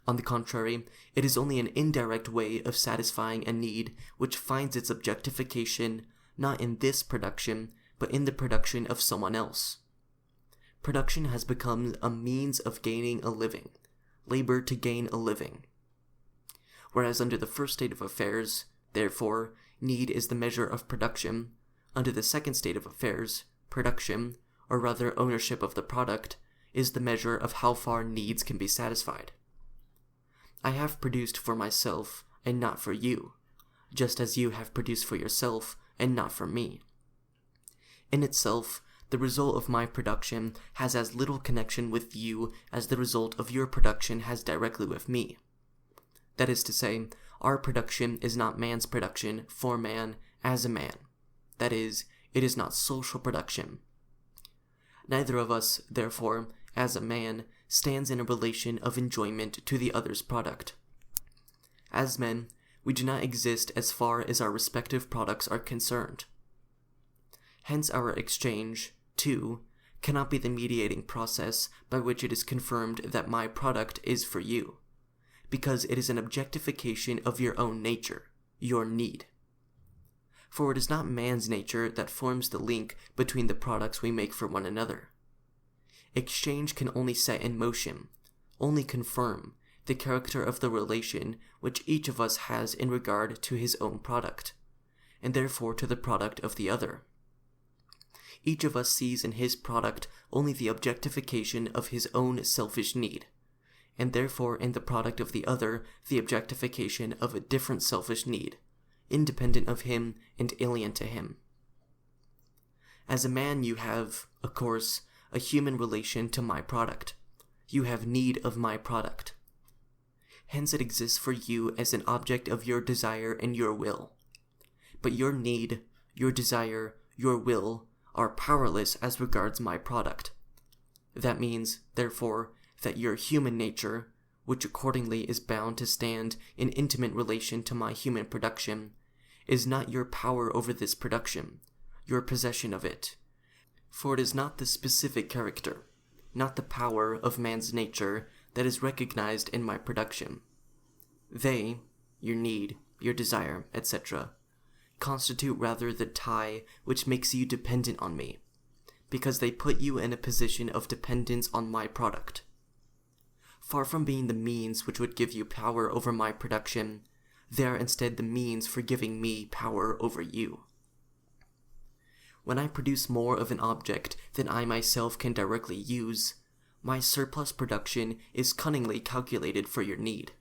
On the contrary, it is only an indirect way of satisfying a need which finds its objectification not in this production, but in the production of someone else. Production has become a means of gaining a living, labor to gain a living. Whereas under the first state of affairs, therefore, need is the measure of production, under the second state of affairs, production, or rather ownership of the product, is the measure of how far needs can be satisfied. I have produced for myself and not for you, just as you have produced for yourself and not for me. In itself, the result of my production has as little connection with you as the result of your production has directly with me. That is to say, our production is not man's production for man as a man. That is, it is not social production. Neither of us, therefore, as a man, stands in a relation of enjoyment to the other's product. As men, we do not exist as far as our respective products are concerned. Hence our exchange, too, cannot be the mediating process by which it is confirmed that my product is for you, because it is an objectification of your own nature, your need. For it is not man's nature that forms the link between the products we make for one another. Exchange can only set in motion, only confirm, the character of the relation which each of us has in regard to his own product, and therefore to the product of the other. Each of us sees in his product only the objectification of his own selfish need, and therefore in the product of the other the objectification of a different selfish need, independent of him and alien to him. As a man you have, of course, a human relation to my product. You have need of my product. Hence it exists for you as an object of your desire and your will. But your need, your desire, your will are powerless as regards my product. That means, therefore, that your human nature, which accordingly is bound to stand in intimate relation to my human production, is not your power over this production, your possession of it. For it is not the specific character, not the power of man's nature that is recognized in my production. They, your need, your desire, etc., constitute rather the tie which makes you dependent on me, because they put you in a position of dependence on my product. Far from being the means which would give you power over my production, they are instead the means for giving me power over you. When I produce more of an object than I myself can directly use, my surplus production is cunningly calculated for your need.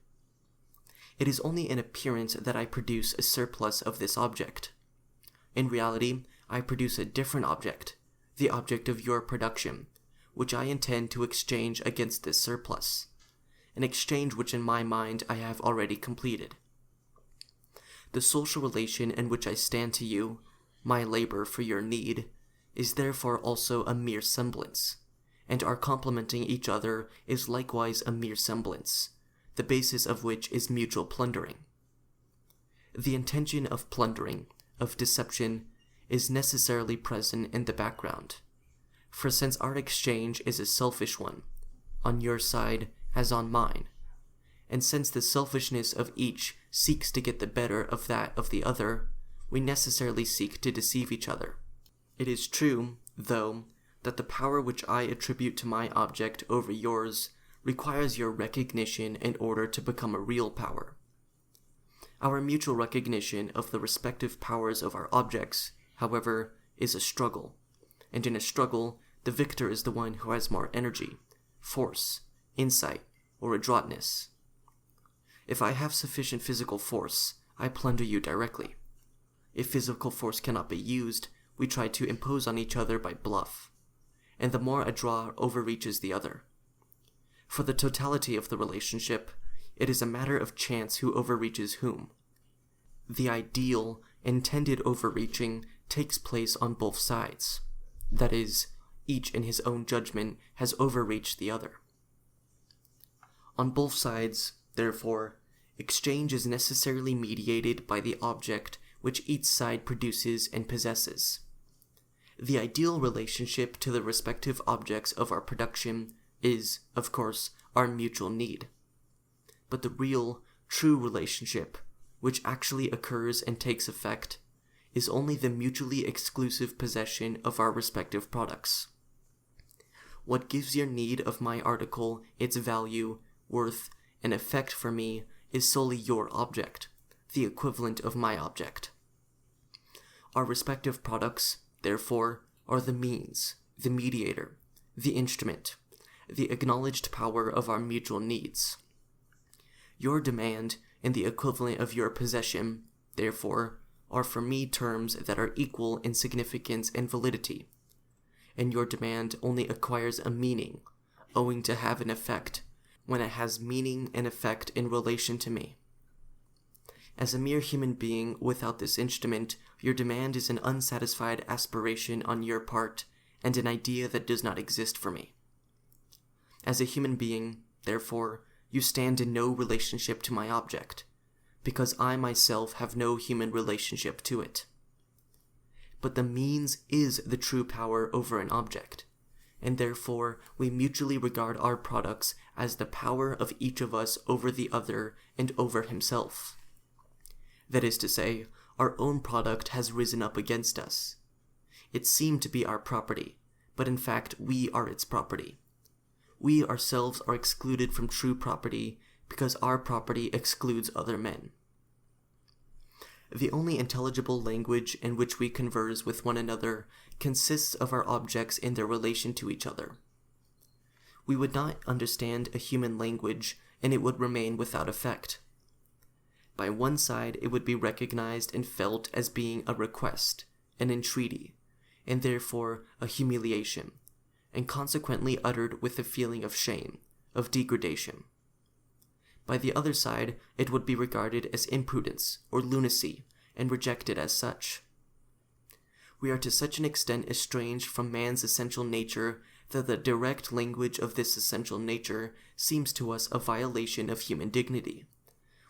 It is only in appearance that I produce a surplus of this object. In reality, I produce a different object, the object of your production, which I intend to exchange against this surplus, an exchange which in my mind I have already completed. The social relation in which I stand to you, my labor for your need, is therefore also a mere semblance, and our complementing each other is likewise a mere semblance, the basis of which is mutual plundering. The intention of plundering, of deception, is necessarily present in the background, for since our exchange is a selfish one, on your side as on mine, and since the selfishness of each seeks to get the better of that of the other, we necessarily seek to deceive each other. It is true, though, that the power which I attribute to my object over yours requires your recognition in order to become a real power. Our mutual recognition of the respective powers of our objects, however, is a struggle, and in a struggle, the victor is the one who has more energy, force, insight, or adroitness. If I have sufficient physical force, I plunder you directly. If physical force cannot be used, we try to impose on each other by bluff, and the more a draw overreaches the other. For the totality of the relationship, it is a matter of chance who overreaches whom. The ideal, intended overreaching takes place on both sides. That is, each in his own judgment has overreached the other. On both sides, Therefore, exchange is necessarily mediated by the object which each side produces and possesses. The ideal relationship to the respective objects of our production is, of course, our mutual need. But the real, true relationship, which actually occurs and takes effect, is only the mutually exclusive possession of our respective products. What gives your need of my article its value, worth, and effect for me is solely your object, the equivalent of my object. Our respective products, therefore, are the means, the mediator, the instrument, the acknowledged power of our mutual needs. Your demand and the equivalent of your possession, therefore, are for me terms that are equal in significance and validity, and your demand only acquires a meaning, owing to have an effect, when it has meaning and effect in relation to me. As a mere human being without this instrument, your demand is an unsatisfied aspiration on your part and an idea that does not exist for me. As a human being, therefore, you stand in no relationship to my object, because I myself have no human relationship to it. But the means is the true power over an object, and therefore we mutually regard our products as the power of each of us over the other and over himself. That is to say, our own product has risen up against us. It seemed to be our property, but in fact we are its property. We ourselves are excluded from true property because our property excludes other men. The only intelligible language in which we converse with one another consists of our objects in their relation to each other. We would not understand a human language, and it would remain without effect. By one side, it would be recognized and felt as being a request, an entreaty, and therefore a humiliation, and consequently uttered with a feeling of shame, of degradation. By the other side, it would be regarded as impudence or lunacy, and rejected as such. We are to such an extent estranged from man's essential nature that the direct language of this essential nature seems to us a violation of human dignity,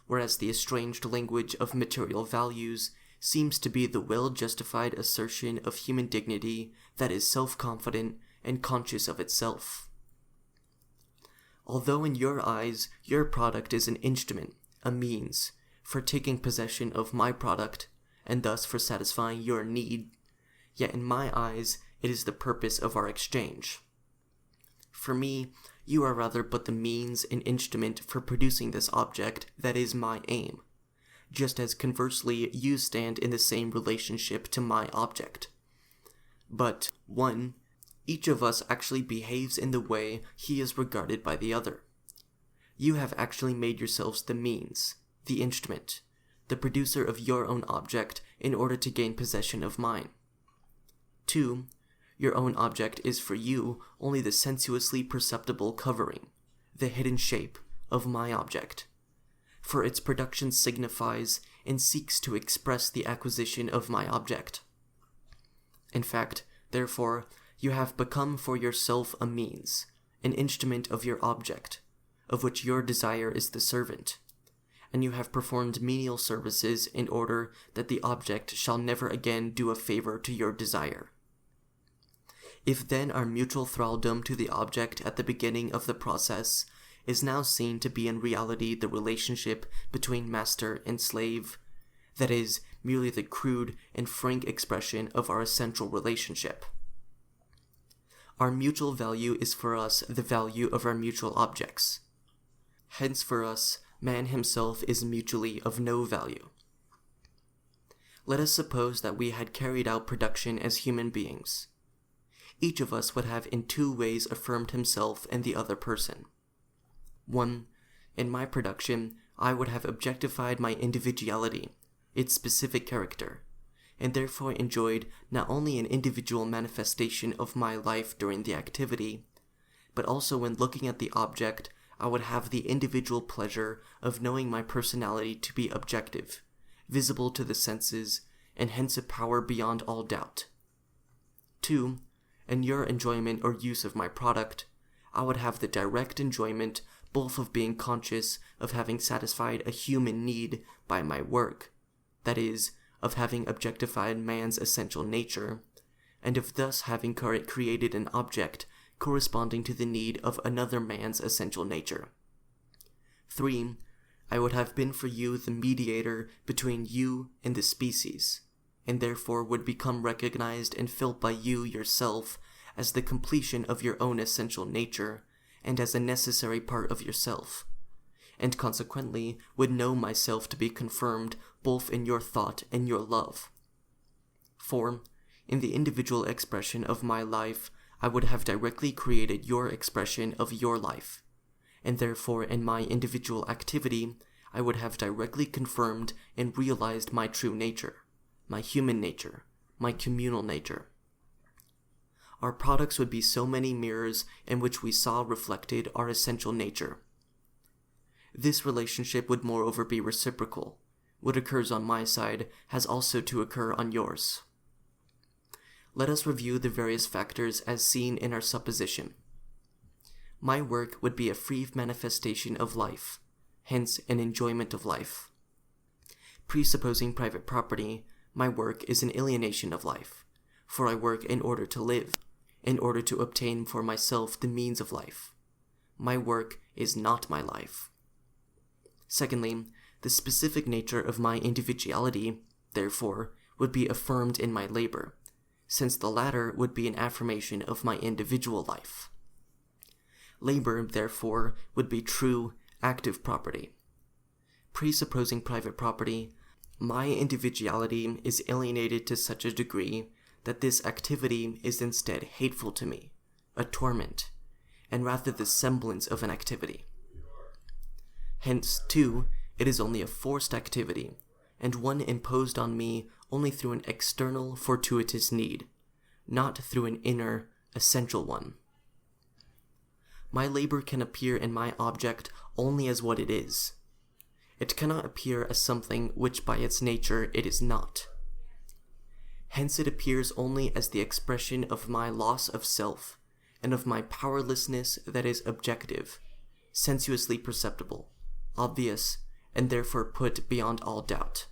whereas the estranged language of material values seems to be the well-justified assertion of human dignity that is self-confident and conscious of itself. Although in your eyes your product is an instrument, a means, for taking possession of my product, and thus for satisfying your need, yet in my eyes it is the purpose of our exchange. For me, you are rather but the means and instrument for producing this object that is my aim, just as conversely you stand in the same relationship to my object. But, 1. Each of us actually behaves in the way he is regarded by the other. You have actually made yourselves the means, the instrument, the producer of your own object in order to gain possession of mine. 2. Your own object is for you only the sensuously perceptible covering, the hidden shape, of my object, for its production signifies and seeks to express the acquisition of my object. In fact, therefore, you have become for yourself a means, an instrument of your object, of which your desire is the servant, and you have performed menial services in order that the object shall never again do a favor to your desire. If then our mutual thraldom to the object at the beginning of the process is now seen to be in reality the relationship between master and slave, that is, merely the crude and frank expression of our essential relationship. Our mutual value is for us the value of our mutual objects. Hence for us, man himself is mutually of no value. Let us suppose that we had carried out production as human beings. Each of us would have in two ways affirmed himself and the other person. 1. In my production, I would have objectified my individuality, its specific character, and therefore enjoyed not only an individual manifestation of my life during the activity, but also when looking at the object, I would have the individual pleasure of knowing my personality to be objective, visible to the senses, and hence a power beyond all doubt. 2. In your enjoyment or use of my product, I would have the direct enjoyment both of being conscious of having satisfied a human need by my work, that is, of having objectified man's essential nature, and of thus having created an object corresponding to the need of another man's essential nature. 3. I would have been for you the mediator between you and the species, and therefore would become recognized and felt by you yourself as the completion of your own essential nature, and as a necessary part of yourself, and consequently would know myself to be confirmed both in your thought and your love. 4. In the individual expression of my life, I would have directly created your expression of your life, and therefore in my individual activity, I would have directly confirmed and realized my true nature, my human nature, my communal nature. Our products would be so many mirrors in which we saw reflected our essential nature. This relationship would moreover be reciprocal. What occurs on my side has also to occur on yours. Let us review the various factors as seen in our supposition. My work would be a free manifestation of life, hence an enjoyment of life. Presupposing private property, my work is an alienation of life, for I work in order to live, in order to obtain for myself the means of life. My work is not my life. Secondly, the specific nature of my individuality, therefore, would be affirmed in my labor, since the latter would be an affirmation of my individual life. Labor, therefore, would be true, active property. Presupposing private property, my individuality is alienated to such a degree that this activity is instead hateful to me, a torment, and rather the semblance of an activity. Hence, too, it is only a forced activity, and one imposed on me only through an external, fortuitous need, not through an inner, essential one. My labor can appear in my object only as what it is. It cannot appear as something which by its nature it is not. Hence it appears only as the expression of my loss of self, and of my powerlessness that is objective, sensuously perceptible, obvious, and therefore put beyond all doubt.